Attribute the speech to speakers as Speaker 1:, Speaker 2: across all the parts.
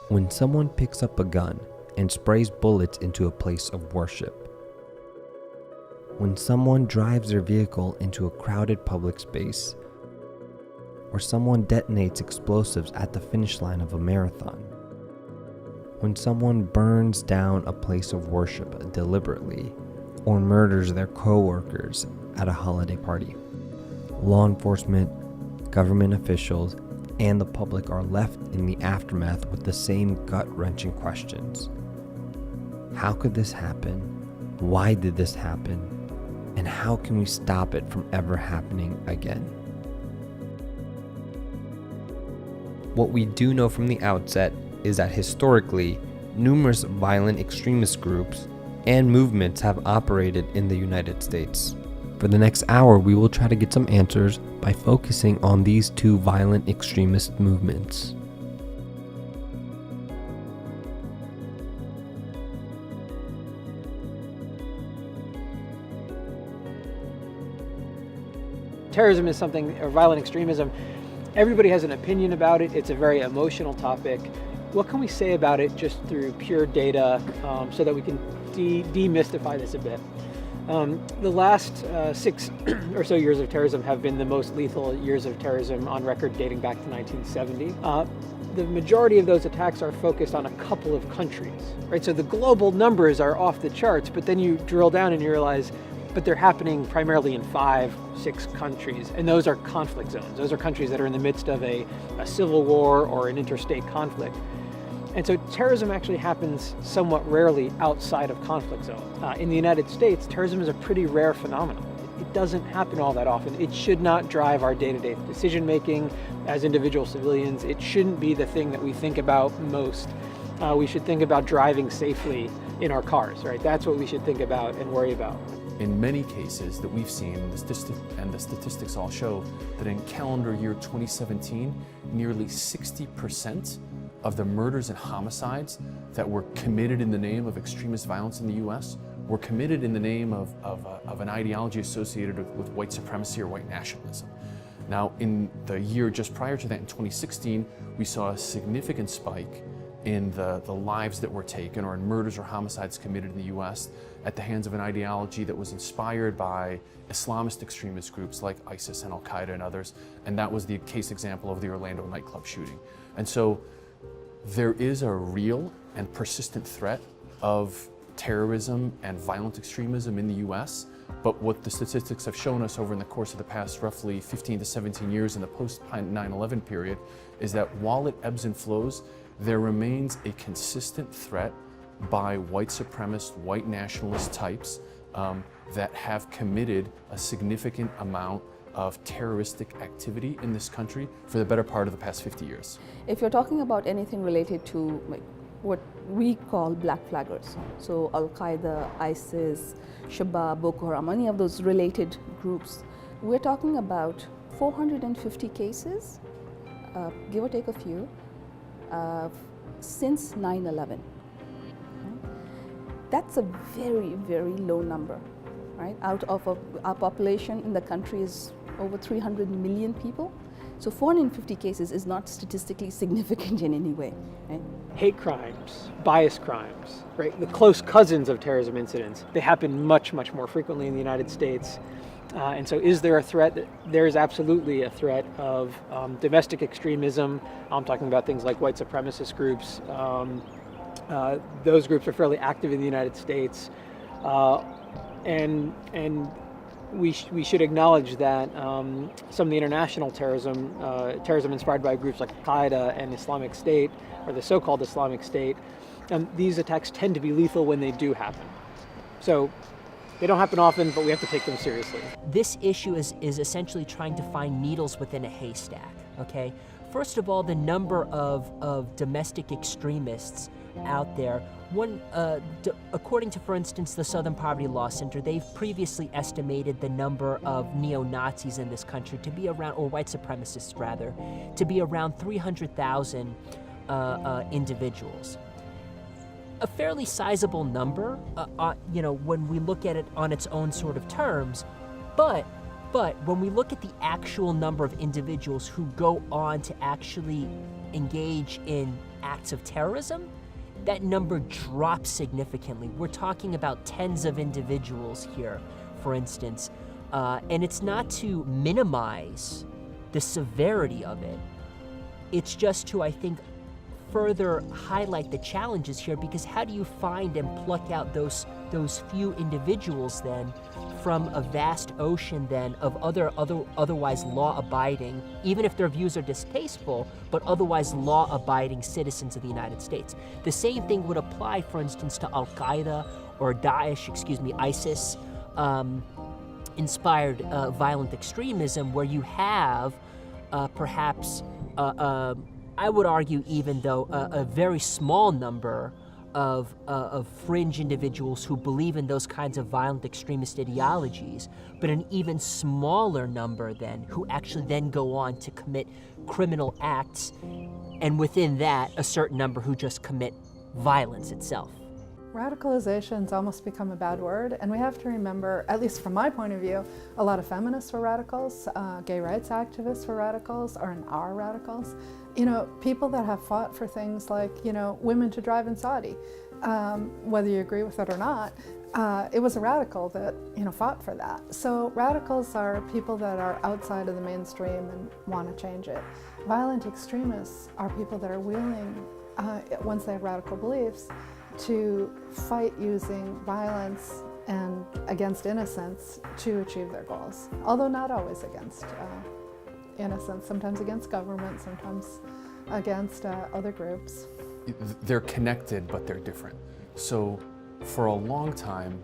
Speaker 1: When someone picks up a gun and sprays bullets into a place of worship. When someone drives their vehicle into a crowded public space. Or someone detonates explosives at the finish line of a marathon. When someone burns down a place of worship deliberately or murders their co-workers at a holiday party. Law enforcement, government officials, and the public are left in the aftermath with the same gut-wrenching questions. How could this happen? Why did this happen? And how can we stop it from ever happening again? What we do know from the outset is that historically, numerous violent extremist groups and movements have operated in the United States. For the next hour, we will try to get some answers by focusing on these two violent extremist movements.
Speaker 2: Terrorism is something, or violent extremism, everybody has an opinion about it. It's a very emotional topic. What can we say about it just through pure data so that we can demystify this a bit? The last 6 or so years of terrorism have been the most lethal years of terrorism on record, dating back to 1970. The majority of those attacks are focused on a couple of countries, right? So the global numbers are off the charts, but then you drill down and you realize, but they're happening primarily in 5-6 countries, and those are conflict zones. Those are countries that are in the midst of a civil war or an interstate conflict. And so terrorism actually happens somewhat rarely outside of conflict zones. In the United States, terrorism is a pretty rare phenomenon. It doesn't happen all that often. It should not drive our day-to-day decision-making as individual civilians. It shouldn't be the thing that we think about most. We should think about driving safely in our cars, right? That's what we should think about and worry about.
Speaker 3: In many cases that we've seen, and the statistics all show that in calendar year 2017, nearly 60% of the murders and homicides that were committed in the name of extremist violence in the US were committed in the name of an ideology associated with white supremacy or white nationalism. Now, in the year just prior to that, in 2016, we saw a significant spike in the lives that were taken or in murders or homicides committed in the US at the hands of an ideology that was inspired by Islamist extremist groups like ISIS and Al-Qaeda and others, and that was the case example of the Orlando nightclub shooting. And so there is a real and persistent threat of terrorism and violent extremism in the US, but what the statistics have shown us over in the course of the past roughly 15 to 17 years in the post-9/11 period is that while it ebbs and flows, there remains a consistent threat by white supremacist, white nationalist types that have committed a significant amount of terroristic activity in this country for the better part of the past 50 years.
Speaker 4: If you're talking about anything related to what we call black flaggers, so Al-Qaeda, ISIS, Shabab, Boko Haram, any of those related groups, we're talking about 450 cases, give or take a few, since 9/11. That's a very, very low number, right? Out of our population in the country is over 300 million people. So 450 cases is not statistically significant in any way, right?
Speaker 2: Hate crimes, bias crimes, right? The close cousins of terrorism incidents, they happen much, much more frequently in the United States. And so is there a threat? There is absolutely a threat of domestic extremism. I'm talking about things like white supremacist groups. Those groups are fairly active in the United States. And we should acknowledge that some of the international terrorism inspired by groups like Al-Qaeda and Islamic State, or the so-called Islamic State, these attacks tend to be lethal when they do happen. So they don't happen often, but we have to take them seriously.
Speaker 5: This issue is essentially trying to find needles within a haystack, okay? First of all, the number of domestic extremists out there. According to, for instance, the Southern Poverty Law Center, they've previously estimated the number of neo-Nazis in this country to be around, or white supremacists rather, to be around 300,000 individuals. A fairly sizable number, when we look at it on its own sort of terms, but But when we look at the actual number of individuals who go on to actually engage in acts of terrorism, that number drops significantly. We're talking about tens of individuals here, for instance. And it's not to minimize the severity of it. It's just to, I think, further highlight the challenges here, because how do you find and pluck out those few individuals then from a vast ocean then of otherwise law-abiding, even if their views are distasteful, but otherwise law-abiding citizens of the United States? The same thing would apply, for instance, to Al-Qaeda or ISIS, inspired violent extremism, where you have perhaps I would argue, even though a very small number of fringe individuals who believe in those kinds of violent extremist ideologies, but an even smaller number then who actually then go on to commit criminal acts, and within that, a certain number who just commit violence itself.
Speaker 6: Radicalization's almost become a bad word, and we have to remember, at least from my point of view, a lot of feminists were radicals, gay rights activists were radicals, or are radicals. You know, people that have fought for things like, you know, women to drive in Saudi, whether you agree with it or not, it was a radical that, you know, fought for that. So radicals are people that are outside of the mainstream and want to change it. Violent extremists are people that are willing, once they have radical beliefs, to fight using violence and against innocence to achieve their goals. Although not always against innocence, sometimes against government, sometimes against other groups.
Speaker 3: They're connected, but they're different. So for a long time,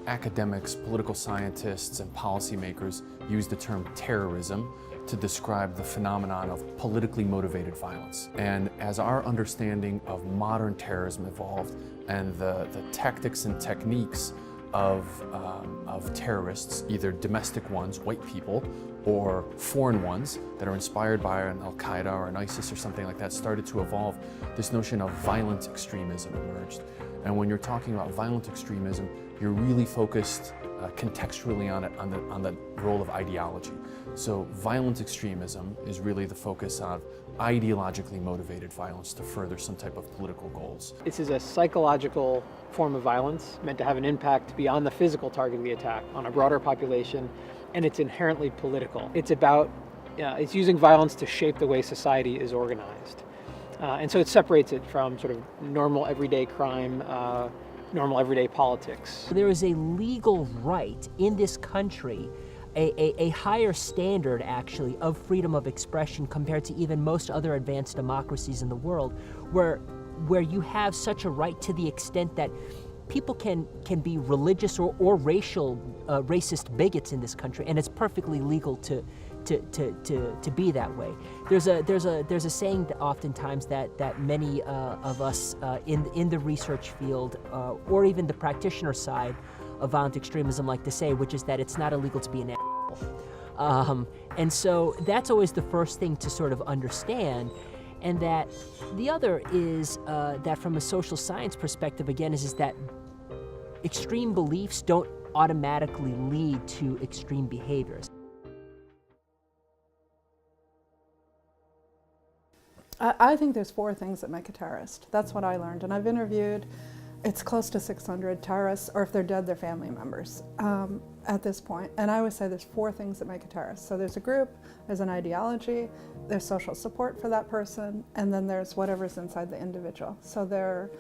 Speaker 3: academics, political scientists, and policymakers used the term terrorism to describe the phenomenon of politically motivated violence. And as our understanding of modern terrorism evolved and the tactics and techniques of terrorists, either domestic ones, white people, or foreign ones that are inspired by an Al-Qaeda or an ISIS or something like that, started to evolve, this notion of violent extremism emerged. And when you're talking about violent extremism, you're really focused contextually on the role of ideology. So violent extremism is really the focus of ideologically motivated violence to further some type of political goals.
Speaker 2: This is a psychological form of violence meant to have an impact beyond the physical target of the attack on a broader population, and it's inherently political. It's about, it's using violence to shape the way society is organized. And so it separates it from sort of normal everyday crime, normal everyday politics.
Speaker 5: There is a legal right in this country, a higher standard actually of freedom of expression compared to even most other advanced democracies in the world, where you have such a right to the extent that people can be religious or racist bigots in this country, and it's perfectly legal to be that way. There's a saying that oftentimes that many of us in the research field or even the practitioner side of violent extremism like to say, which is that it's not illegal to be an asshole. And so that's always the first thing to sort of understand. And that the other is that from a social science perspective, again, is that extreme beliefs don't automatically lead to extreme behaviors.
Speaker 6: I think there's 4 things that make a terrorist. That's what I learned, and I've interviewed, it's close to 600 terrorists, or if they're dead, they're family members at this point. And I always say there's 4 things that make a terrorist. So there's a group, there's an ideology, there's social support for that person, and then there's whatever's inside the individual. So their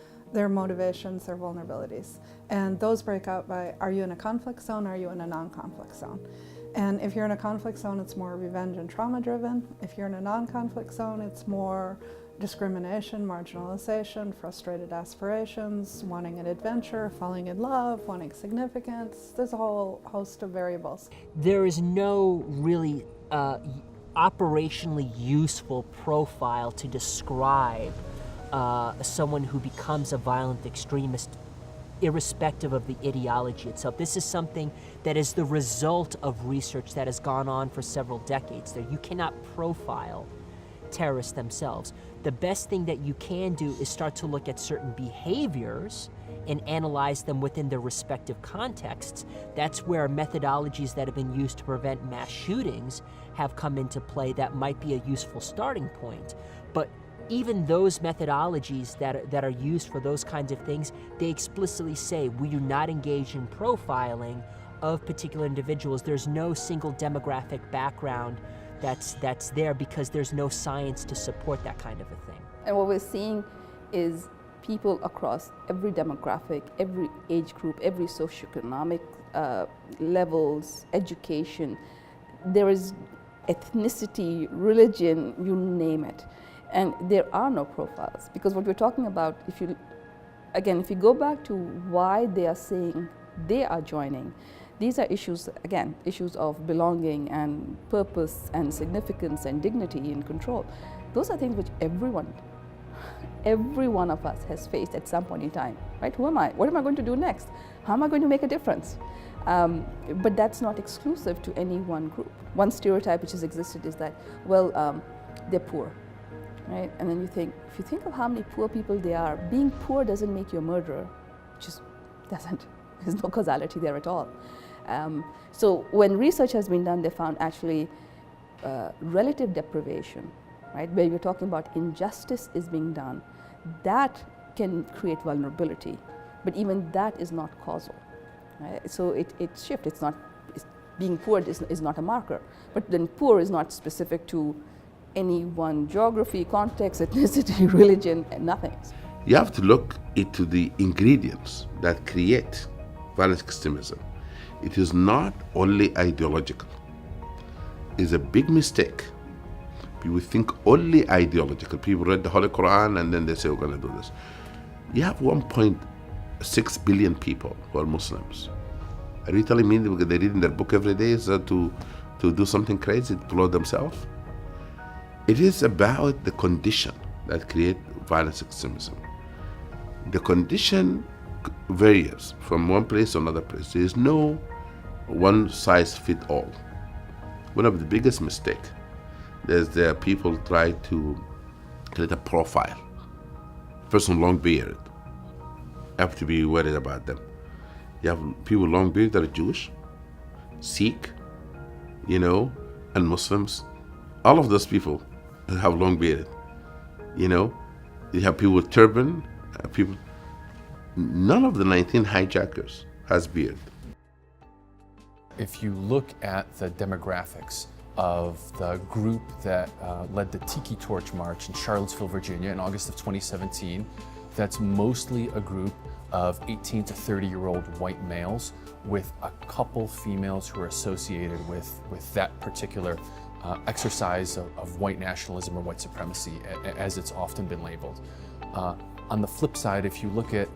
Speaker 6: motivations, their vulnerabilities. And those break out by, are you in a conflict zone, are you in a non-conflict zone? And if you're in a conflict zone, it's more revenge and trauma driven. If you're in a non-conflict zone, it's more discrimination, marginalization, frustrated aspirations, wanting an adventure, falling in love, wanting significance. There's a whole host of variables.
Speaker 5: There is no really operationally useful profile to describe someone who becomes a violent extremist, irrespective of the ideology itself. This is something that is the result of research that has gone on for several decades there. You cannot profile terrorists themselves. The best thing that you can do is start to look at certain behaviors and analyze them within their respective contexts, that's where methodologies that have been used to prevent mass shootings have come into play that might be a useful starting point. But even those methodologies that are used for those kinds of things, they explicitly say we do not engage in profiling of particular individuals. There's no single demographic background that's there because there's no science to support that kind of a thing.
Speaker 4: And what we're seeing is people across every demographic, every age group, every socioeconomic levels, education. There is ethnicity, religion, you name it. And there are no profiles, because what we're talking about, if you go back to why they are saying they are joining, these are issues, again, issues of belonging and purpose and significance and dignity and control. Those are things which every one of us has faced at some point in time, right? Who am I? What am I going to do next? How am I going to make a difference? But that's not exclusive to any one group. One stereotype which has existed is that, well, they're poor, right? And then if you think of how many poor people there are, being poor doesn't make you a murderer. Just doesn't. There's no causality there at all. So when research has been done, they found actually relative deprivation, right, where you're talking about injustice is being done, that can create vulnerability, but even that is not causal, right? So it shifts. Being poor is not a marker, but then poor is not specific to any one geography, context, ethnicity, religion, and nothing.
Speaker 7: You have to look into the ingredients that create violent extremism. It is not only ideological. It's a big mistake. People think only ideological. People read the Holy Quran and then they say, we're going to do this. You have 1.6 billion people who are Muslims. Are you telling me that they read in their book every day to do something crazy, to blow themselves? It is about the condition that create violent extremism. The condition varies from one place to another place. There is no one size fit all. One of the biggest mistakes is that people try to create a profile. Person long beard, have to be worried about them. You have people long beard that are Jewish, Sikh, and Muslims. All of those people have long beard. You have people with turban, people. None of the 19 hijackers has beard.
Speaker 3: If you look at the demographics of the group that led the Tiki Torch March in Charlottesville, Virginia in August of 2017, that's mostly a group of 18 to 30-year-old white males with a couple females who are associated with that particular exercise of white nationalism or white supremacy, as it's often been labeled. On the flip side, if you look at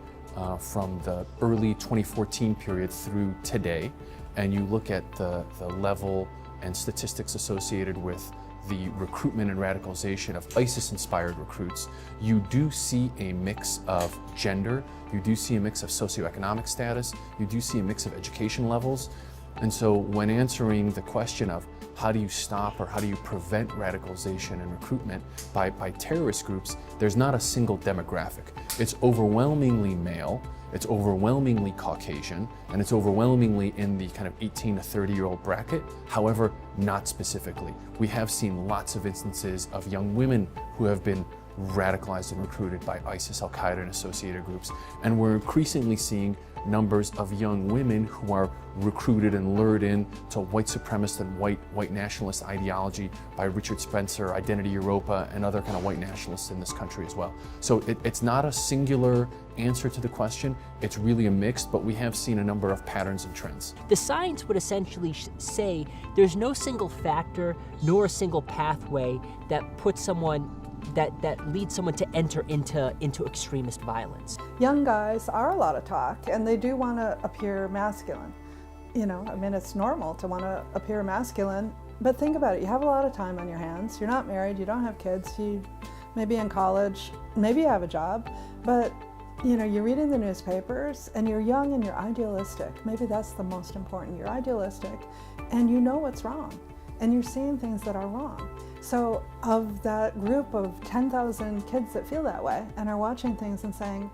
Speaker 3: from the early 2014 period through today, and you look at the level and statistics associated with the recruitment and radicalization of ISIS-inspired recruits, you do see a mix of gender, you do see a mix of socioeconomic status, you do see a mix of education levels. And so when answering the question of how do you stop or how do you prevent radicalization and recruitment by terrorist groups, there's not a single demographic. It's overwhelmingly male, it's overwhelmingly Caucasian, and it's overwhelmingly in the kind of 18 to 30-year-old bracket, however, not specifically. We have seen lots of instances of young women who have been radicalized and recruited by ISIS, Al-Qaeda, and associated groups, and we're increasingly seeing numbers of young women who are recruited and lured in to white supremacist and white nationalist ideology by Richard Spencer, Identity Europa, and other kind of white nationalists in this country as well. So it's not a singular answer to the question, it's really a mix, but we have seen a number of patterns and trends.
Speaker 5: The science would essentially say there's no single factor nor a single pathway that puts someone that leads someone to enter into extremist violence.
Speaker 6: Young guys are a lot of talk, and they do want to appear masculine. It's normal to want to appear masculine, but think about it. You have a lot of time on your hands. You're not married, you don't have kids, you may be in college, maybe you have a job, but you're reading the newspapers and you're young and you're idealistic. Maybe that's the most important. You're idealistic and you know what's wrong and you're seeing things that are wrong. So of that group of 10,000 kids that feel that way and are watching things and saying,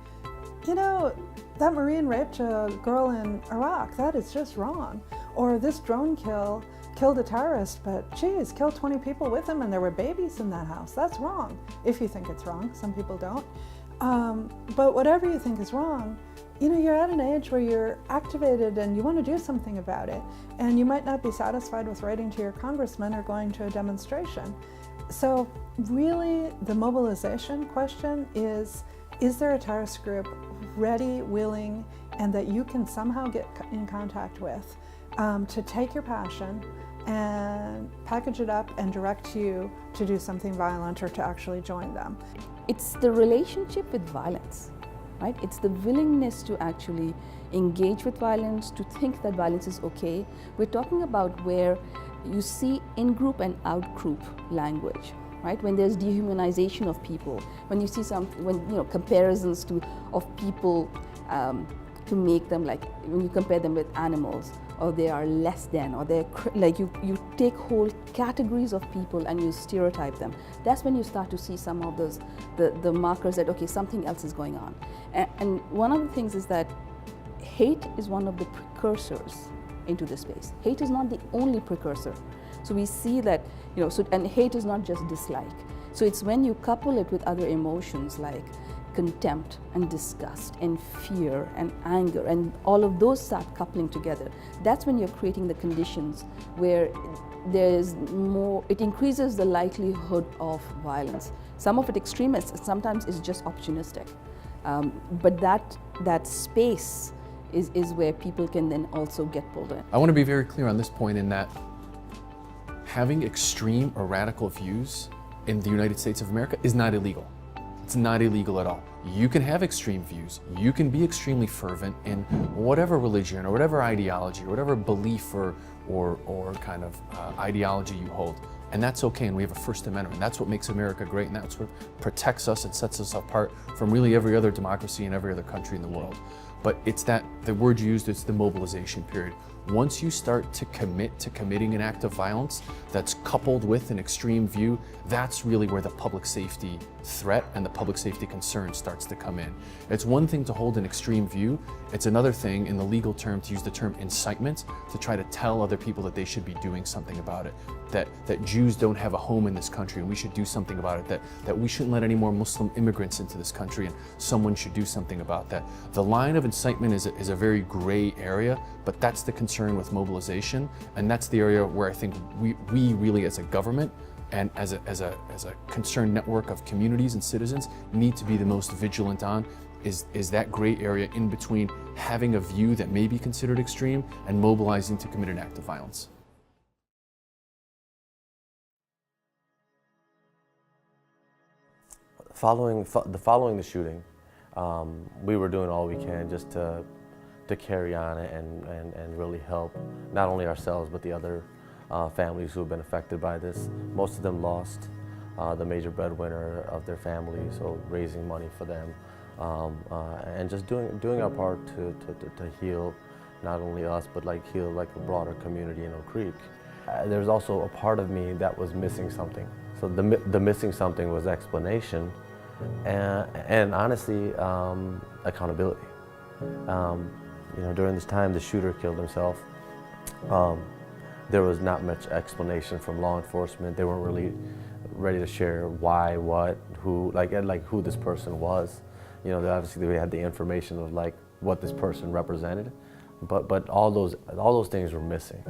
Speaker 6: you know, that Marine raped a girl in Iraq, that is just wrong. Or this drone kill killed a terrorist, but geez, killed 20 people with him and there were babies in that house. That's wrong, if you think it's wrong. Some people don't. But whatever you think is wrong, you know, you're at an age where you're activated and you want to do something about it. And you might not be satisfied with writing to your congressman or going to a demonstration. So really, the mobilization question is there a terrorist group ready, willing, and that you can somehow get in contact with to take your passion and package it up and direct you to do something violent or to actually join them?
Speaker 4: It's the relationship with violence, right? It's the willingness to actually engage with violence, to think that violence is okay. We're talking about where you see in-group and out-group language, right? When there's dehumanization of people, when you see comparisons of people to make them like, when you compare them with animals, or they are less than, or they're like you take whole categories of people and you stereotype them. That's when you start to see some of those the markers that okay, something else is going on. And one of the things is that hate is one of the precursors into this space. Hate is not the only precursor. So we see that, you know, and hate is not just dislike. So it's when you couple it with other emotions like contempt and disgust and fear and anger, and all of those start coupling together. That's when you're creating the conditions where there's more, it increases the likelihood of violence. Some of it extremist, sometimes it's just opportunistic. But that space is where people can then also get pulled in.
Speaker 3: I want to be very clear on this point in that having extreme or radical views in the United States of America is not illegal. It's not illegal at all. You can have extreme views. You can be extremely fervent in whatever religion or whatever ideology or whatever belief or kind of ideology you hold. And that's okay, and we have a First Amendment. And that's what makes America great, and that's what protects us and sets us apart from really every other democracy and every other country in the world. But it's that, the word you used, it's the mobilization period. Once you start to commit to committing an act of violence that's coupled with an extreme view, that's really where the public safety threat and the public safety concern starts to come in. It's one thing to hold an extreme view. It's another thing in the legal term to use the term incitement to try to tell other people that they should be doing something about it, that Jews don't have a home in this country and we should do something about it, that we shouldn't let any more Muslim immigrants into this country and someone should do something about that. The line of incitement is a very gray area, but that's the concern with mobilization, and that's the area where I think we really as a government and as a concerned network of communities and citizens need to be the most vigilant on is that gray area in between having a view that may be considered extreme and mobilizing to commit an act of violence.
Speaker 8: Following the shooting, we were doing all we can just to carry on and really help not only ourselves but the other families who have been affected by this. Most of them lost the major breadwinner of their family, so raising money for them and just doing our part to heal not only us but heal a broader community in Oak Creek. There's also a part of me that was missing something. So the missing something was explanation and honestly accountability. During this time the shooter killed himself. There was not much explanation from law enforcement. They weren't really ready to share why, what, who, who this person was. Obviously we had the information of what this person represented, but all those things were missing.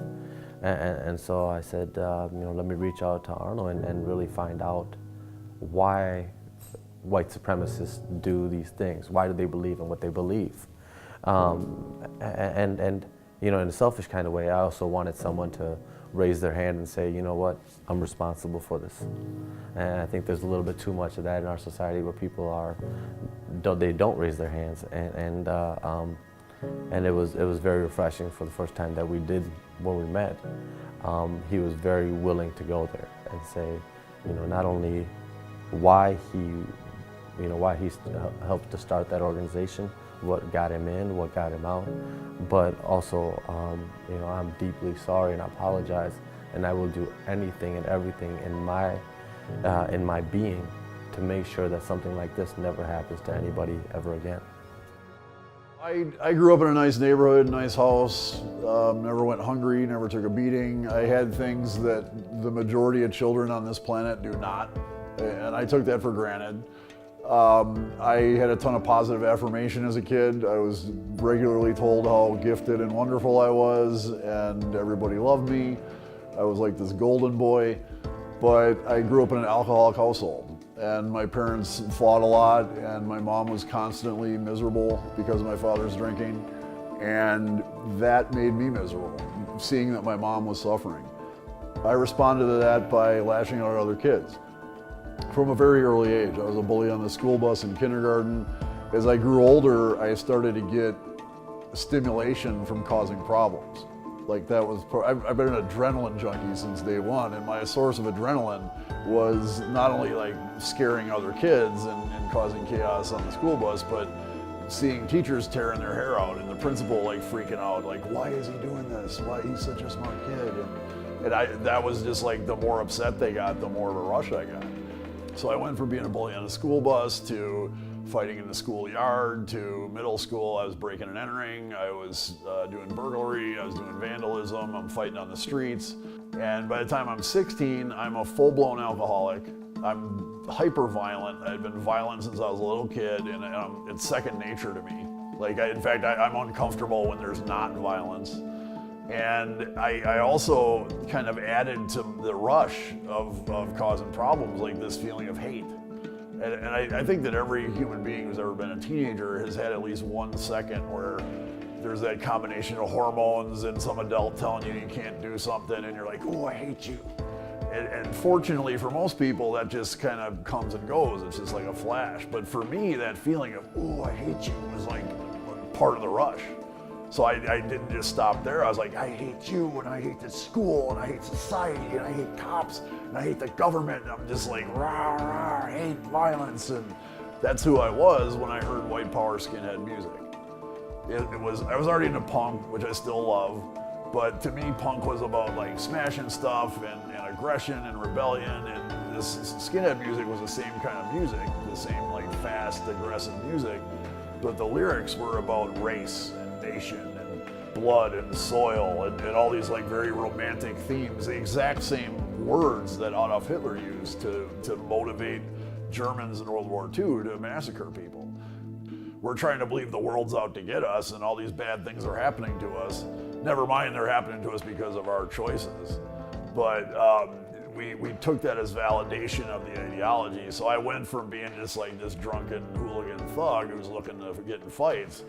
Speaker 8: And so I said, let me reach out to Arno and really find out why white supremacists do these things. Why do they believe in what they believe? In a selfish kind of way, I also wanted someone to raise their hand and say, you know what, I'm responsible for this. And I think there's a little bit too much of that in our society where people don't raise their hands. And it was very refreshing for the first time that we did when we met. He was very willing to go there and say, not only why he helped to start that organization, what got him in, what got him out, but also, I'm deeply sorry and I apologize, and I will do anything and everything in my being to make sure that something like this never happens to anybody ever again.
Speaker 9: I grew up in a nice neighborhood, nice house, never went hungry, never took a beating. I had things that the majority of children on this planet do not, and I took that for granted. I had a ton of positive affirmation as a kid. I was regularly told how gifted and wonderful I was, and everybody loved me. I was like this golden boy, but I grew up in an alcoholic household. And my parents fought a lot, and my mom was constantly miserable because of my father's drinking. And that made me miserable, seeing that my mom was suffering. I responded to that by lashing out at other kids. From a very early age, I was a bully on the school bus in kindergarten. As I grew older, I started to get stimulation from causing problems. Like that was, I've been an adrenaline junkie since day one, and my source of adrenaline was not only like scaring other kids and causing chaos on the school bus, but seeing teachers tearing their hair out and the principal like freaking out, like, why is he doing this? Why, he's such a smart kid. And that was just like, the more upset they got, the more of a rush I got. So I went from being a bully on a school bus to fighting in the schoolyard, to middle school. I was breaking and entering, I was doing burglary, I was doing vandalism, I'm fighting on the streets. And by the time I'm 16, I'm a full-blown alcoholic. I'm hyper violent. I've been violent since I was a little kid, and it's second nature to me. Like, in fact, I'm uncomfortable when there's not violence. And I also kind of added to the rush of causing problems, like this feeling of hate. And I think that every human being who's ever been a teenager has had at least 1 second where there's that combination of hormones and some adult telling you you can't do something, and you're like, oh, I hate you. And fortunately for most people, that just kind of comes and goes. It's just like a flash. But for me, that feeling of, oh, I hate you was like part of the rush. So I didn't just stop there. I was like, I hate you, and I hate this school, and I hate society, and I hate cops, and I hate the government. And I'm just like, rah, rah, hate violence. And that's who I was when I heard white power skinhead music. I was already into punk, which I still love, but to me, punk was about like smashing stuff and aggression and rebellion, and this skinhead music was the same kind of music, the same like fast, aggressive music, but the lyrics were about race and nation and blood and soil and all these like very romantic themes, the exact same words that Adolf Hitler used to motivate Germans in World War II to massacre people. We're trying to believe the world's out to get us and all these bad things are happening to us. Never mind they're happening to us because of our choices. But we took that as validation of the ideology. So I went from being just like this drunken hooligan thug who's looking to get in fights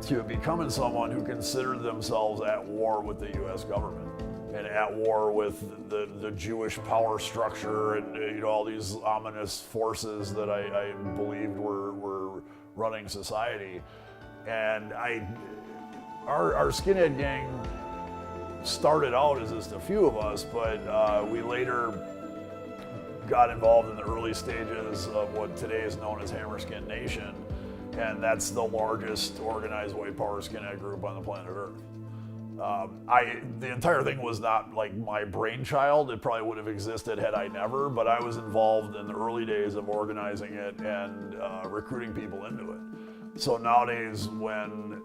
Speaker 9: to becoming someone who considered themselves at war with the US government and at war with the Jewish power structure and all these ominous forces that I believed were running society. And our skinhead gang started out as just a few of us, but we later got involved in the early stages of what today is known as Hammerskin Nation, and that's the largest organized white power skinhead group on the planet Earth. The entire thing was not like my brainchild. It probably would have existed had I never, but I was involved in the early days of organizing it and recruiting people into it. So nowadays, when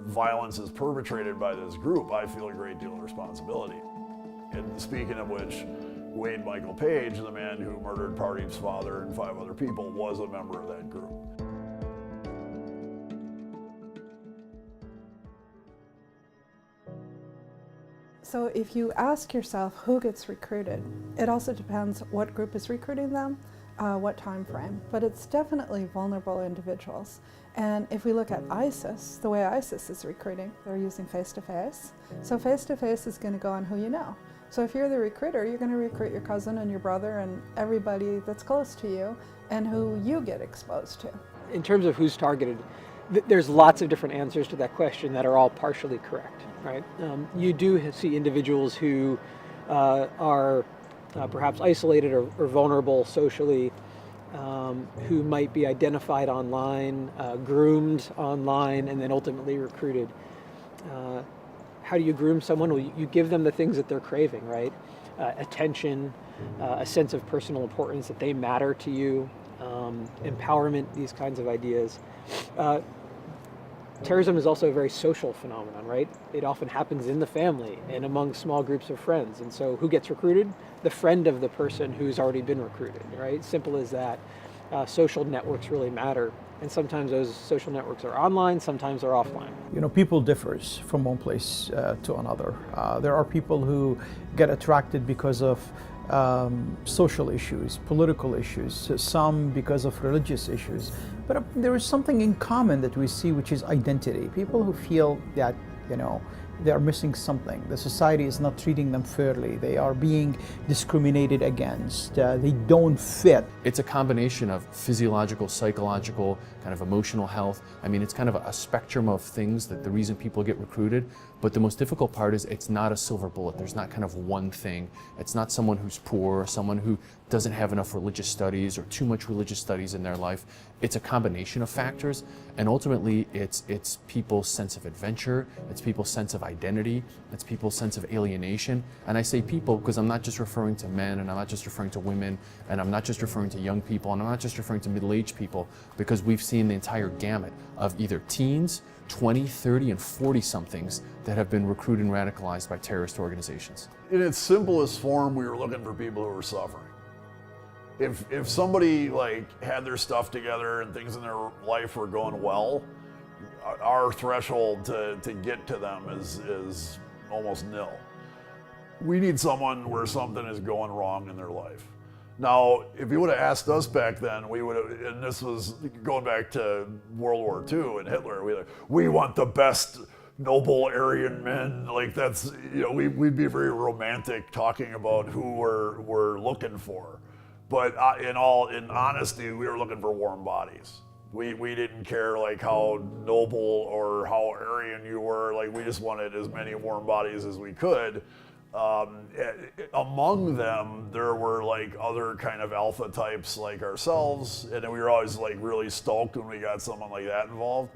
Speaker 9: violence is perpetrated by this group, I feel a great deal of responsibility. And speaking of which, Wade Michael Page, the man who murdered Pardeep's father and 5 other people, was a member of that group.
Speaker 6: So if you ask yourself who gets recruited, it also depends what group is recruiting them, what time frame, but it's definitely vulnerable individuals. And if we look at ISIS, the way ISIS is recruiting, they're using face-to-face. So face-to-face is going to go on who you know. So if you're the recruiter, you're going to recruit your cousin and your brother and everybody that's close to you and who you get exposed to.
Speaker 2: In terms of who's targeted, there's lots of different answers to that question that are all partially correct, right? You do see individuals who are perhaps isolated or vulnerable socially, who might be identified online, groomed online, and then ultimately recruited. How do you groom someone? Well, you give them the things that they're craving, right? Attention, a sense of personal importance, that they matter to you, empowerment, these kinds of ideas. Terrorism is also a very social phenomenon, right? It often happens in the family and among small groups of friends. And so who gets recruited? The friend of the person who's already been recruited, right? Simple as that. Social networks really matter. And sometimes those social networks are online, sometimes they're offline.
Speaker 10: You know, people differs from one place to another. There are people who get attracted because of social issues, political issues, some because of religious issues. But there is something in common that we see, which is identity. People who feel that, you know, they are missing something. The society is not treating them fairly. They are being discriminated against. They don't fit.
Speaker 3: It's a combination of physiological, psychological, kind of emotional health. I mean, it's kind of a spectrum of things that the reason people get recruited. But the most difficult part is it's not a silver bullet. There's not kind of one thing. It's not someone who's poor, or someone who doesn't have enough religious studies or too much religious studies in their life. It's a combination of factors, and ultimately it's people's sense of adventure, it's people's sense of identity, it's people's sense of alienation. And I say people because I'm not just referring to men, and I'm not just referring to women, and I'm not just referring to young people, and I'm not just referring to middle-aged people, because we've seen the entire gamut of either teens, 20, 30, and 40-somethings that have been recruited and radicalized by terrorist organizations.
Speaker 9: In its simplest form, we were looking for people who were suffering. If somebody like had their stuff together and things in their life were going well, our threshold to get to them is almost nil. We need someone where something is going wrong in their life. Now, if you would have asked us back then, we would have, and this was going back to World War II and Hitler, we want the best noble Aryan men. Like that's, you know, we'd be very romantic talking about who we're looking for. But in honesty, we were looking for warm bodies. We didn't care like how noble or how Aryan you were. Like we just wanted as many warm bodies as we could. Among them, there were like other kind of alpha types like ourselves, and we were always like really stoked when we got someone like that involved.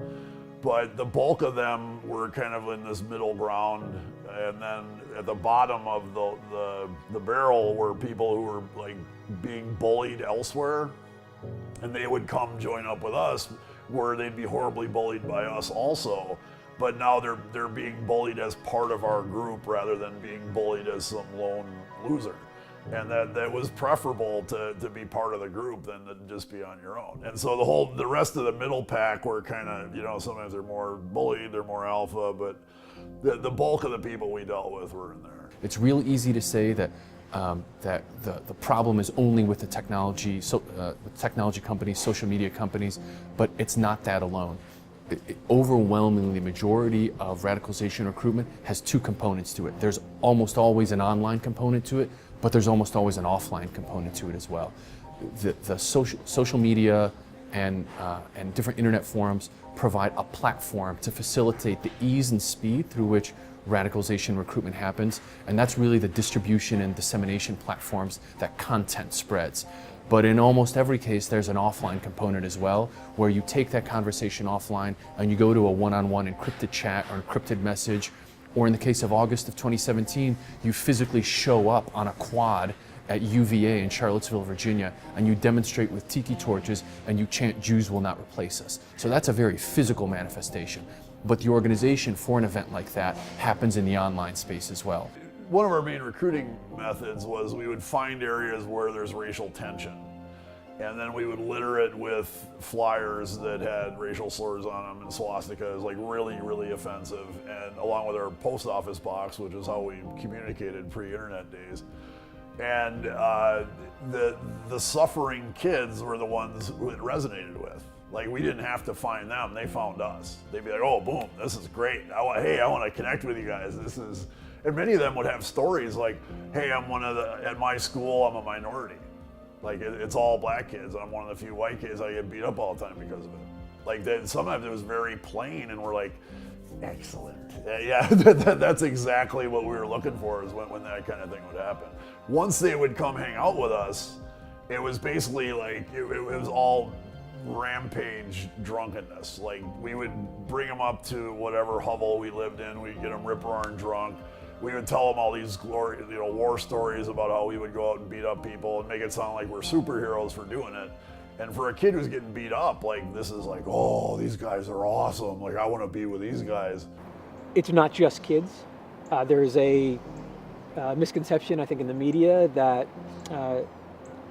Speaker 9: But the bulk of them were kind of in this middle ground, and then at the bottom of the barrel were people who were like being bullied elsewhere, and they would come join up with us, where they'd be horribly bullied by us also. But now they're being bullied as part of our group rather than being bullied as some lone loser. And that was preferable to be part of the group than to just be on your own. And so the rest of the middle pack were kind of, you know, sometimes they're more bullied, they're more alpha, but the bulk of the people we dealt with were in there.
Speaker 3: It's real easy to say that that the problem is only with the technology companies, social media companies, but it's not that alone. Overwhelmingly, the majority of radicalization recruitment has two components to it. There's almost always an online component to it, but there's almost always an offline component to it as well. The social media and different internet forums provide a platform to facilitate the ease and speed through which radicalization recruitment happens, and that's really the distribution and dissemination platforms that content spreads. But in almost every case, there's an offline component as well, where you take that conversation offline and you go to a one-on-one encrypted chat or encrypted message, or in the case of August of 2017, you physically show up on a quad at UVA in Charlottesville, Virginia, and you demonstrate with tiki torches and you chant, "Jews will not replace us." So that's a very physical manifestation. But the organization for an event like that happens in the online space as well.
Speaker 9: One of our main recruiting methods was we would find areas where there's racial tension, and then we would litter it with flyers that had racial slurs on them and swastikas, like really, really offensive, and along with our post office box, which is how we communicated pre-internet days. And the suffering kids were the ones who it resonated with. Like, we didn't have to find them, they found us. They'd be like, "Oh, boom, this is great. I want to connect with you guys. And many of them would have stories like, "Hey, at my school, I'm a minority. Like, it's all black kids. I'm one of the few white kids. I get beat up all the time because of it." Like, sometimes it was very plain, and we're like, excellent. Yeah, that's exactly what we were looking for, is when that kind of thing would happen. Once they would come hang out with us, it was basically like, it was all rampage drunkenness. Like, we would bring them up to whatever hovel we lived in, we'd get them rip-roaring drunk. We would tell them all these war stories about how we would go out and beat up people and make it sound like we're superheroes for doing it. And for a kid who's getting beat up, like, this is like, oh, these guys are awesome. Like, I want to be with these guys.
Speaker 2: It's not just kids. There's a misconception, I think, in the media that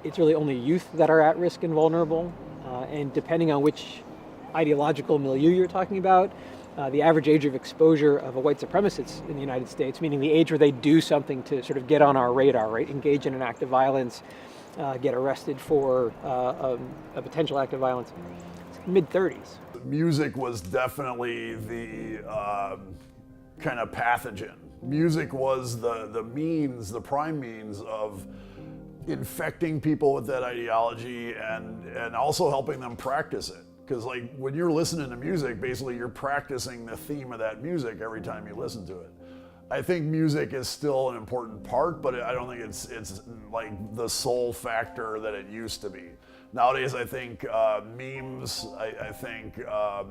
Speaker 2: it's really only youth that are at risk and vulnerable. And depending on which ideological milieu you're talking about, the average age of exposure of a white supremacist in the United States, meaning the age where they do something to sort of get on our radar, right? Engage in an act of violence, get arrested for a potential act of violence, mid-30s.
Speaker 9: Music was definitely the kind of pathogen. Music was the means, the prime means of infecting people with that ideology and also helping them practice it. Because like when you're listening to music, basically you're practicing the theme of that music every time you listen to it. I think music is still an important part, but I don't think it's like the sole factor that it used to be. Nowadays, I think memes, I think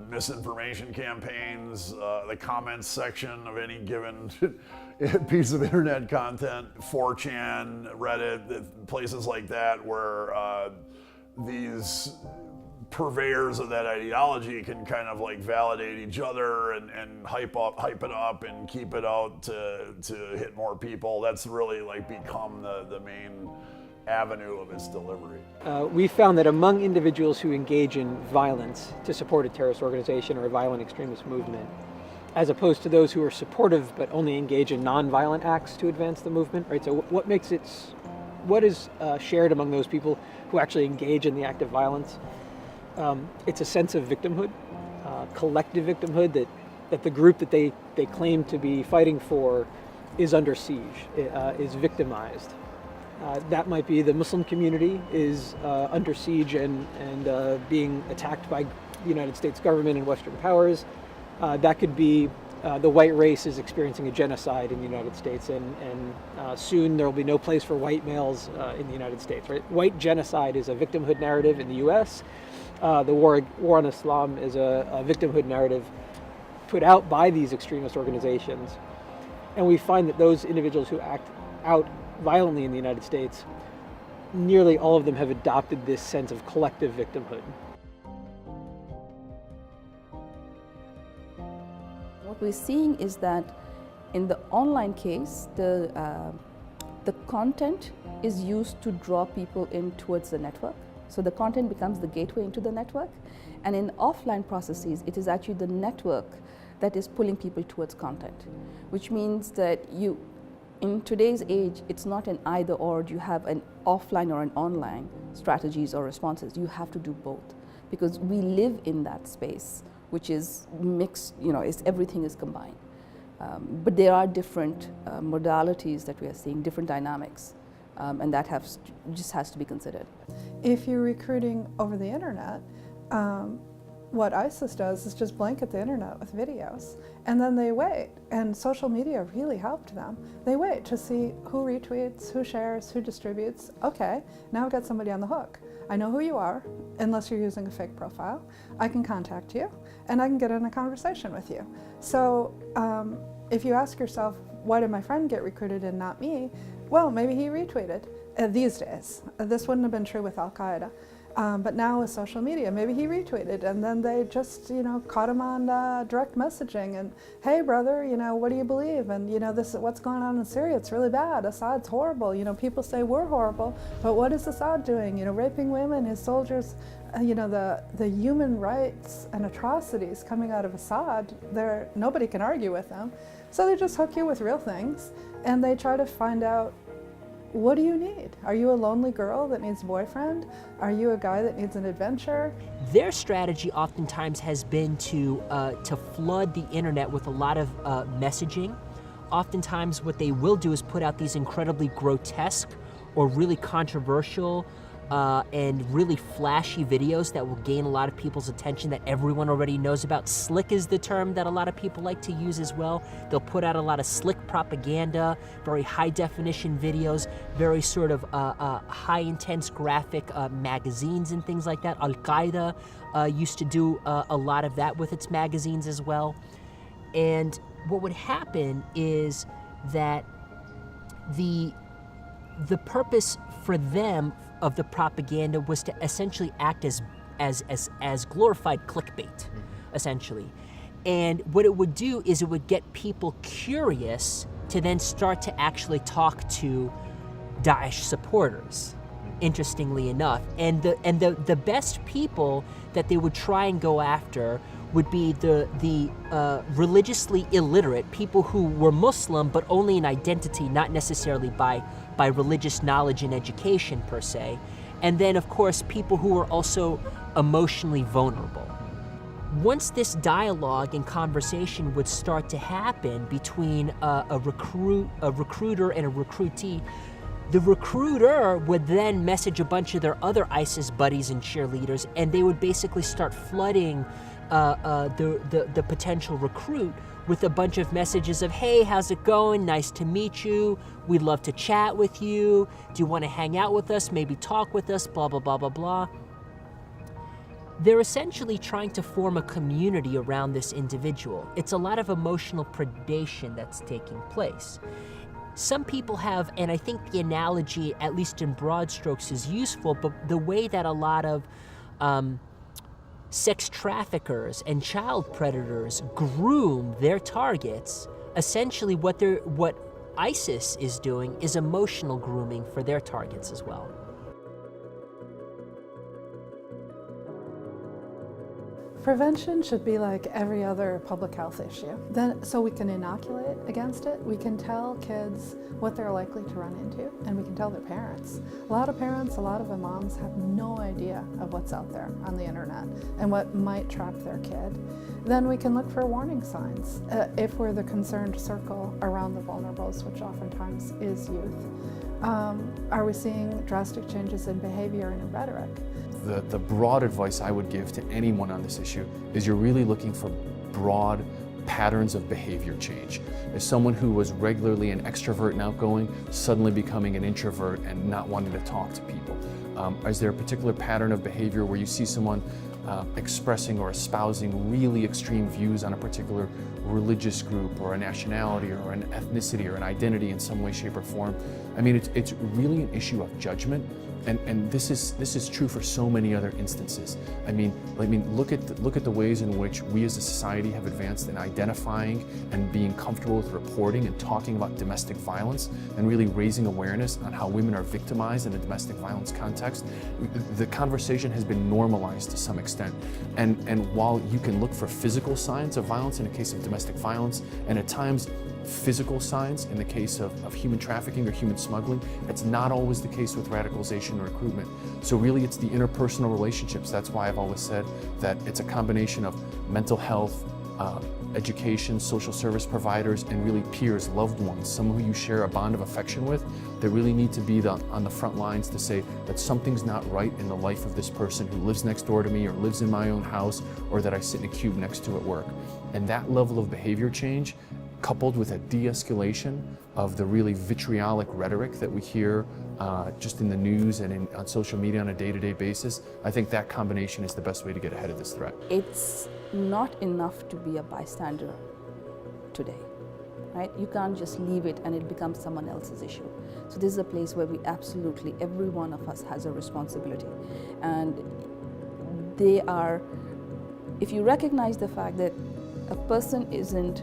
Speaker 9: misinformation campaigns, the comments section of any given piece of internet content, 4chan, Reddit, places like that, where these purveyors of that ideology can kind of like validate each other and hype it up and keep it out to hit more people. That's really like become the main avenue of its delivery.
Speaker 2: We found that among individuals who engage in violence to support a terrorist organization or a violent extremist movement, as opposed to those who are supportive but only engage in non-violent acts to advance the movement, right? So what is shared among those people who actually engage in the act of violence? It's a sense of victimhood, collective victimhood, that the group that they claim to be fighting for is under siege, is victimized. That might be the Muslim community is under siege and being attacked by the United States government and Western powers. That could be the white race is experiencing a genocide in the United States, and soon there will be no place for white males in the United States. Right? White genocide is a victimhood narrative in the U.S. The war on Islam is a victimhood narrative put out by these extremist organizations. And we find that those individuals who act out violently in the United States, nearly all of them have adopted this sense of collective victimhood.
Speaker 4: What we're seeing is that in the online case, the content is used to draw people in towards the network. So the content becomes the gateway into the network. And in offline processes, it is actually the network that is pulling people towards content, which means that in today's age, it's not an either or. You have an offline or an online strategies or responses. You have to do both because we live in that space, which is mixed, everything is combined. But there are different modalities that we are seeing, different dynamics, and that just has to be considered.
Speaker 6: If you're recruiting over the internet, what ISIS does is just blanket the internet with videos, and then they wait, and social media really helped them. They wait to see who retweets, who shares, who distributes. Okay, now I've got somebody on the hook. I know who you are, unless you're using a fake profile. I can contact you, and I can get in a conversation with you. So if you ask yourself, why did my friend get recruited and not me? Well, maybe he retweeted these days. This wouldn't have been true with Al-Qaeda. But now with social media, maybe he retweeted and then they just, caught him on direct messaging and, hey brother, what do you believe? And this is what's going on in Syria. It's really bad. Assad's horrible. People say we're horrible, but what is Assad doing? Raping women, his soldiers, the human rights and atrocities coming out of Assad, nobody can argue with them. So they just hook you with real things and they try to find out, what do you need? Are you a lonely girl that needs a boyfriend? Are you a guy that needs an adventure?
Speaker 5: Their strategy oftentimes has been to flood the internet with a lot of messaging. Oftentimes what they will do is put out these incredibly grotesque or really controversial and really flashy videos that will gain a lot of people's attention that everyone already knows about. Slick is the term that a lot of people like to use as well. They'll put out a lot of slick propaganda, very high definition videos, very sort of high intense graphic magazines and things like that. Al-Qaeda used to do a lot of that with its magazines as well. And what would happen is that the purpose for them of the propaganda was to essentially act as glorified clickbait, essentially. And what it would do is it would get people curious to then start to actually talk to Daesh supporters, interestingly enough. And the best people that they would try and go after would be the religiously illiterate, people who were Muslim but only in identity, not necessarily by religious knowledge and education per se. And then of course people who were also emotionally vulnerable. Once this dialogue and conversation would start to happen between a recruiter and a recruitee, the recruiter would then message a bunch of their other ISIS buddies and cheerleaders, and they would basically start flooding the potential recruit with a bunch of messages of, hey, how's it going? Nice to meet you. We'd love to chat with you. Do you want to hang out with us? Maybe talk with us, blah, blah, blah, blah, blah. They're essentially trying to form a community around this individual. It's a lot of emotional predation that's taking place. Some people have, and I think the analogy, at least in broad strokes, is useful, but the way that a lot of sex traffickers and child predators groom their targets, essentially what ISIS is doing is emotional grooming for their targets as well.
Speaker 6: Prevention should be like every other public health issue. Then, so we can inoculate against it, we can tell kids what they're likely to run into, and we can tell their parents. A lot of parents, a lot of imams have no idea of what's out there on the internet and what might trap their kid. Then we can look for warning signs if we're the concerned circle around the vulnerables, which oftentimes is youth. Are we seeing drastic changes in behavior and in rhetoric?
Speaker 3: The broad advice I would give to anyone on this issue is you're really looking for broad patterns of behavior change. As someone who was regularly an extrovert and outgoing, suddenly becoming an introvert and not wanting to talk to people. Is there a particular pattern of behavior where you see someone expressing or espousing really extreme views on a particular religious group or a nationality or an ethnicity or an identity in some way, shape, or form? I mean, it's really an issue of judgment. And this is true for so many other instances. I mean, look at the ways in which we as a society have advanced in identifying and being comfortable with reporting and talking about domestic violence and really raising awareness on how women are victimized in a domestic violence context. The conversation has been normalized to some extent. And while you can look for physical signs of violence in a case of domestic violence, and at times physical signs in the case of human trafficking or human smuggling, that's not always the case with radicalization and recruitment. So really it's the interpersonal relationships. That's why I've always said that it's a combination of mental health, education, social service providers, and really peers, loved ones, someone who you share a bond of affection with, that really need to be on the front lines to say that something's not right in the life of this person who lives next door to me or lives in my own house or that I sit in a cube next to at work. And that level of behavior change, coupled with a de-escalation of the really vitriolic rhetoric that we hear just in the news and on social media on a day-to-day basis, I think that combination is the best way to get ahead of this threat.
Speaker 4: It's not enough to be a bystander today, right? You can't just leave it and it becomes someone else's issue. So this is a place where we absolutely, every one of us has a responsibility. And if you recognize the fact that a person isn't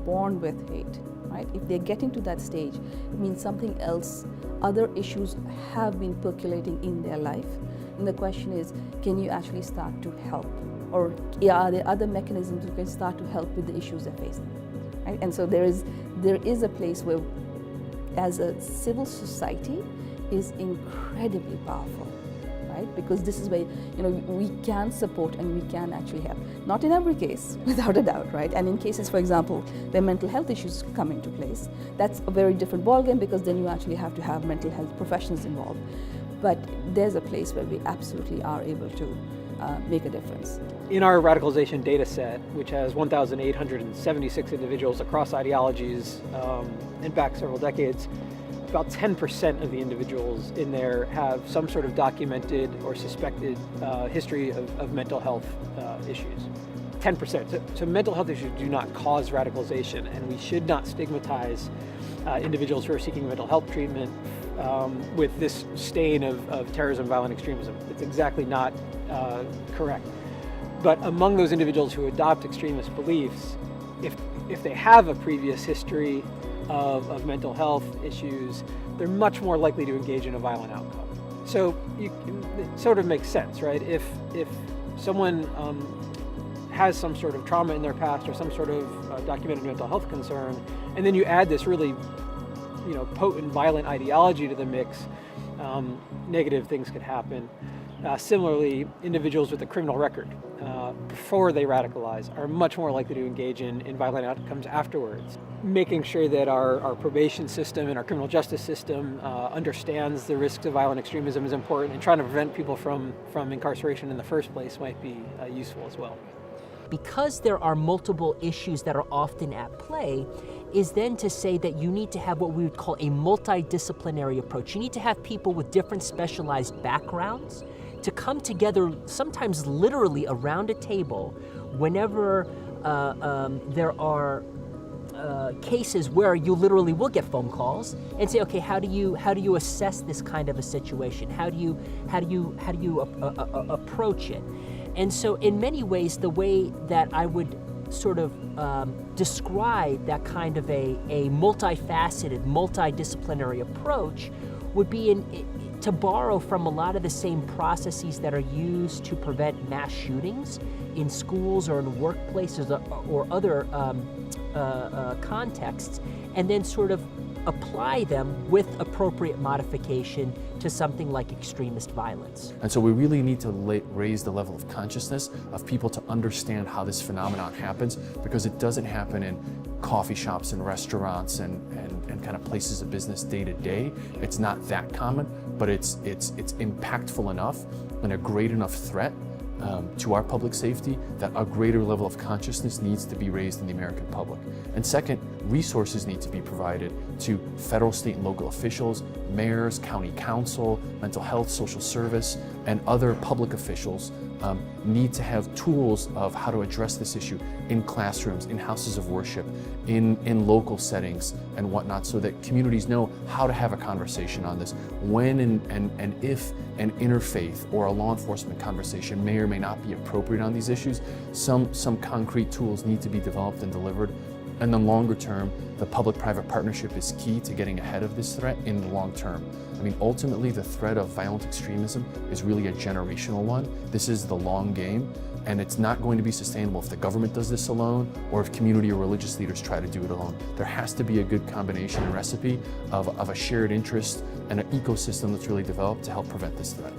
Speaker 4: born with hate, right? If they're getting to that stage, it means something else, other issues have been percolating in their life. And the question is, can you actually start to help? Or are there other mechanisms you can start to help with the issues they're facing? Right? And so there is a place where, as a civil society, is incredibly powerful. Right? Because this is where we can support and we can actually help. Not in every case, without a doubt, right? And in cases, for example, where mental health issues come into place, that's a very different ballgame because then you actually have to have mental health professionals involved. But there's a place where we absolutely are able to make a difference.
Speaker 2: In our radicalization data set, which has 1,876 individuals across ideologies and back several decades, about 10% of the individuals in there have some sort of documented or suspected history of mental health issues. 10%. So mental health issues do not cause radicalization, and we should not stigmatize individuals who are seeking mental health treatment with this stain of terrorism, violent extremism. It's exactly not correct. But among those individuals who adopt extremist beliefs, if they have a previous history of mental health issues, they're much more likely to engage in a violent outcome. So it sort of makes sense, right? If someone has some sort of trauma in their past or some sort of documented mental health concern, and then you add this really, potent violent ideology to the mix, negative things could happen. Similarly, individuals with a criminal record before they radicalize are much more likely to engage in violent outcomes afterwards. Making sure that our probation system and our criminal justice system understands the risks of violent extremism is important, and trying to prevent people from incarceration in the first place might be useful as well.
Speaker 5: Because there are multiple issues that are often at play, is then to say that you need to have what we would call a multidisciplinary approach. You need to have people with different specialized backgrounds to come together, sometimes literally around a table, whenever there are cases where you literally will get phone calls and say, okay, how do you assess this kind of a situation? How do you approach it? And so, in many ways, the way that I would sort of describe that kind of a multifaceted, multidisciplinary approach would be to borrow from a lot of the same processes that are used to prevent mass shootings in schools or in workplaces or other contexts, and then sort of apply them with appropriate modification to something like extremist violence.
Speaker 3: And so we really need to raise the level of consciousness of people to understand how this phenomenon happens, because it doesn't happen in coffee shops and restaurants and kind of places of business day to day. It's not that common, but it's impactful enough and a great enough threat to our public safety that a greater level of consciousness needs to be raised in the American public. And second, resources need to be provided to federal, state, and local officials, mayors, county council, mental health, social service, and other public officials need to have tools of how to address this issue in classrooms, in houses of worship, in local settings and whatnot, so that communities know how to have a conversation on this, when and if an interfaith or a law enforcement conversation may or may not be appropriate on these issues. Some concrete tools need to be developed and delivered. And then longer term, the public-private partnership is key to getting ahead of this threat in the long term. I mean, ultimately, the threat of violent extremism is really a generational one. This is the long game, and it's not going to be sustainable if the government does this alone or if community or religious leaders try to do it alone. There has to be a good combination and recipe of a shared interest and an ecosystem that's really developed to help prevent this threat.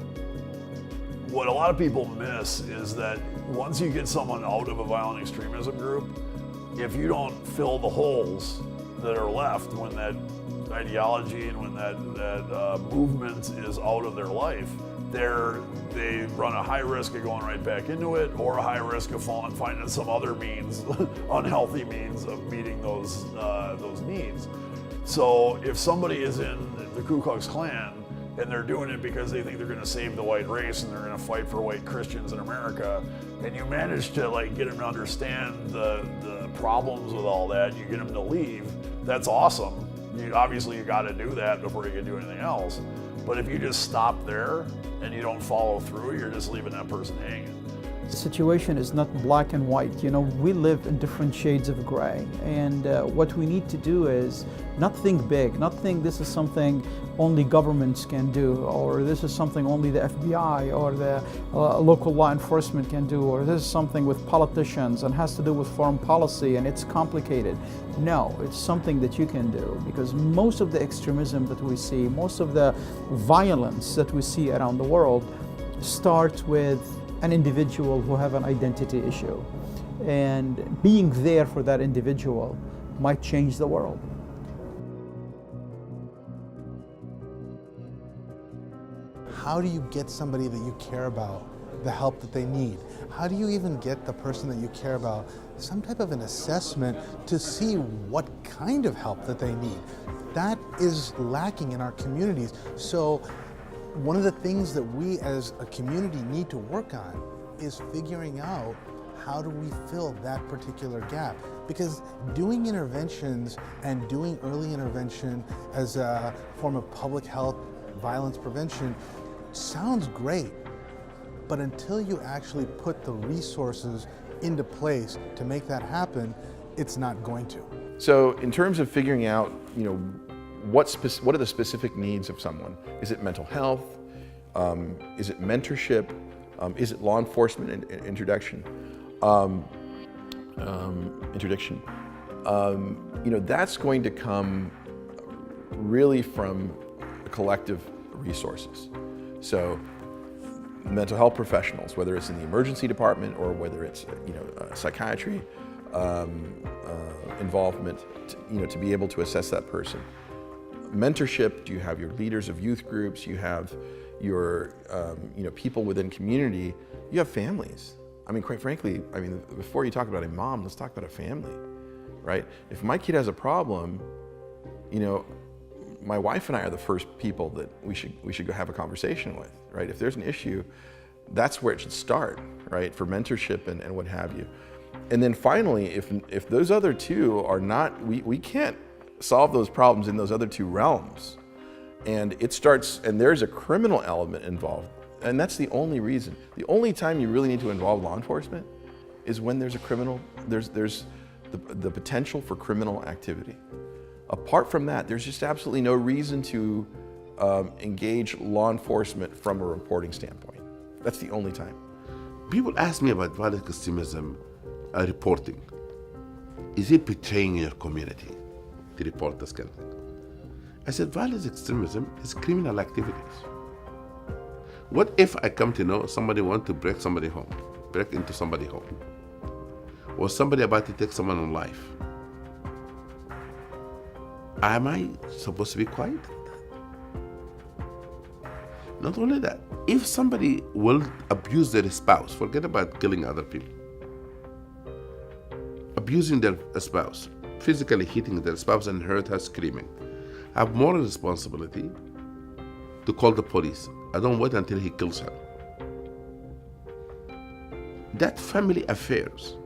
Speaker 9: What a lot of people miss is that once you get someone out of a violent extremism group, if you don't fill the holes that are left when that ideology and when that movement is out of their life, they run a high risk of going right back into it, or a high risk of finding some other means, unhealthy means of meeting those needs. So if somebody is in the Ku Klux Klan and they're doing it because they think they're going to save the white race and they're going to fight for white Christians in America, and you manage to get them to understand the problems with all that, you get them to leave, that's awesome. Obviously you got to do that before you can do anything else. But if you just stop there and you don't follow through, you're just leaving that person hanging.
Speaker 10: The situation is not black and white. We live in different shades of gray, and what we need to do is not think big, not think this is something only governments can do, or this is something only the FBI or the local law enforcement can do, or this is something with politicians and has to do with foreign policy and it's complicated. No, it's something that you can do, because most of the extremism that we see, most of the violence that we see around the world starts with an individual who have an identity issue, and being there for that individual might change the world.
Speaker 11: How do you get somebody that you care about the help that they need? How do you even get the person that you care about some type of an assessment to see what kind of help that they need? That is lacking in our communities. So one of the things that we as a community need to work on is figuring out how do we fill that particular gap? Because doing interventions and doing early intervention as a form of public health violence prevention sounds great, but until you actually put the resources into place to make that happen, it's not going to.
Speaker 12: So in terms of figuring out, what are the specific needs of someone? Is it mental health? Is it mentorship? Is it law enforcement interdiction? That's going to come really from collective resources. So mental health professionals, whether it's in the emergency department or whether it's psychiatry involvement, to be able to assess that person. Mentorship, you have your leaders of youth groups, you have your people within community, you have families. I mean, quite frankly, before you talk about a mom, let's talk about a family, right? If my kid has a problem, my wife and I are the first people that we should go have a conversation with, right? If there's an issue, that's where it should start, right? For mentorship and what have you. And then finally, if those other two are not, we can't solve those problems in those other two realms. And it starts, and there's a criminal element involved. And that's the only reason. The only time you really need to involve law enforcement is when there's there's the potential for criminal activity. Apart from that, there's just absolutely no reason to engage law enforcement from a reporting standpoint. That's the only time.
Speaker 7: People ask me about violent extremism reporting. Is it betraying your community to report this kind of thing? I said, violent extremism is criminal activities. What if I come to know somebody wants to break into somebody's home, or somebody about to take someone's life? Am I supposed to be quiet? Not only that, if somebody will abuse their spouse, forget about killing other people, abusing their spouse, physically hitting their spouse and hurt her screaming, I have moral responsibility to call the police. I don't wait until he kills her. That family affairs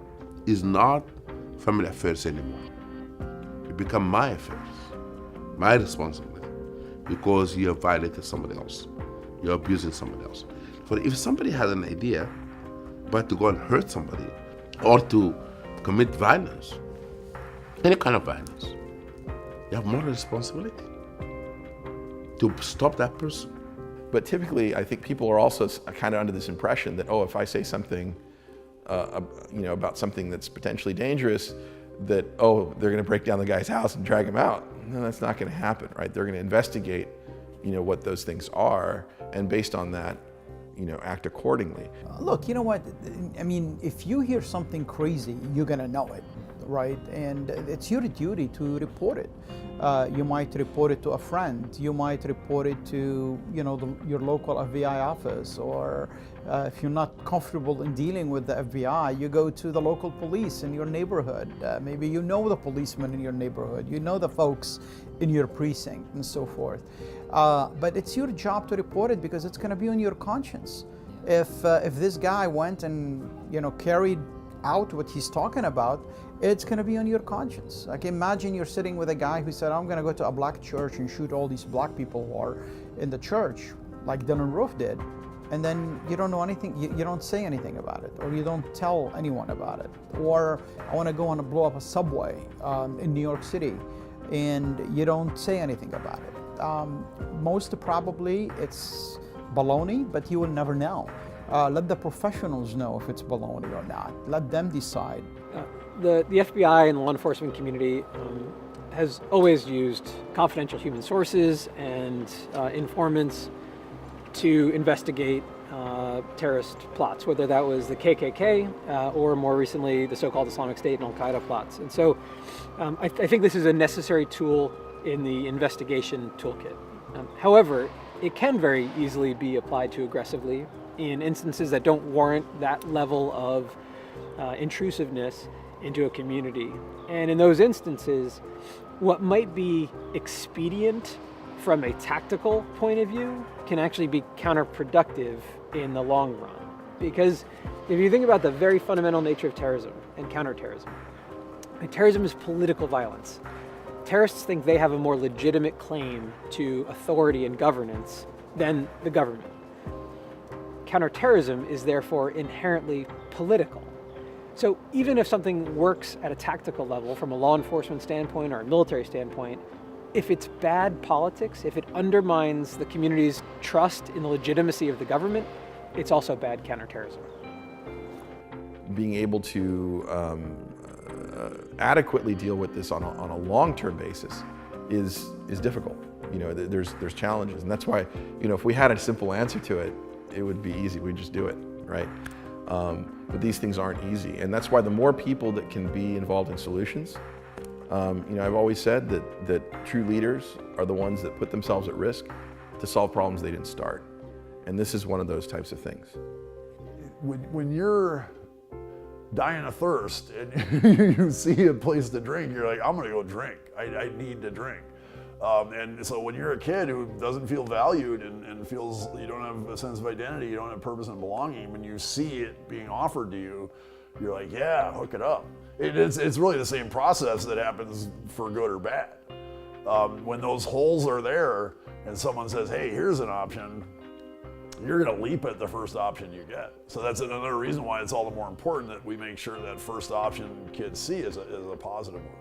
Speaker 7: is not family affairs anymore. It become my affairs, my responsibility, because you have violated somebody else. You're abusing somebody else. For if somebody has an idea but to go and hurt somebody or to commit violence, any kind of violence, you have moral responsibility to stop that person.
Speaker 12: But typically, I think people are also kind of under this impression that, if I say something, about something that's potentially dangerous, that, they're going to break down the guy's house and drag him out. No, that's not going to happen, right? They're going to investigate, what those things are, and based on that, act accordingly.
Speaker 10: Look, you know what? I mean, if you hear something crazy, you're going to know it, right? And it's your duty to report it. You might report it to a friend. You might report it to, your local FBI office, or if you're not comfortable in dealing with the FBI, you go to the local police in your neighborhood. Maybe you know the policeman in your neighborhood. You know the folks in your precinct and so forth. But it's your job to report it because it's going to be on your conscience. If this guy went and carried out what he's talking about, it's going to be on your conscience. Like, imagine you're sitting with a guy who said, I'm going to go to a black church and shoot all these black people who are in the church, like Dylan Roof did, and then you don't know anything, you don't say anything about it, or you don't tell anyone about it. Or I want to go and blow up a subway in New York City, and you don't say anything about it. Most probably it's baloney, but you will never know. Let the professionals know if it's baloney or not. Let them decide.
Speaker 2: The FBI and the law enforcement community has always used confidential human sources and informants to investigate terrorist plots, whether that was the KKK or more recently the so-called Islamic State and Al-Qaeda plots. And so I think this is a necessary tool in the investigation toolkit. However, it can very easily be applied too aggressively in instances that don't warrant that level of intrusiveness into a community. And in those instances, what might be expedient from a tactical point of view can actually be counterproductive in the long run. because if you think about the very fundamental nature of terrorism and counterterrorism, terrorism is political violence. Terrorists think they have a more legitimate claim to authority and governance than the government. Counterterrorism is therefore inherently political. So even if something works at a tactical level from a law enforcement standpoint or a military standpoint, if it's bad politics, if it undermines the community's trust in the legitimacy of the government, it's also bad counterterrorism.
Speaker 12: Being able to adequately deal with this on a long-term basis is difficult. You know, there's challenges, and that's why, you know, if we had a simple answer to it, it would be easy. We'd just do it, right? But these things aren't easy, and that's why the more people that can be involved in solutions. You know, I've always said that true leaders are the ones that put themselves at risk to solve problems they didn't start, and this is one of those types of things.
Speaker 9: When you're dying of thirst and you see a place to drink, you're like, I'm gonna go drink. I need to drink. And so when you're a kid who doesn't feel valued and feels you don't have a sense of identity, you don't have purpose and belonging, when you see it being offered to you, you're like, yeah, hook it up. It's really the same process that happens for good or bad. When those holes are there and someone says, hey, here's an option, you're gonna leap at the first option you get. So that's another reason why it's all the more important that we make sure that first option kids see is a positive one.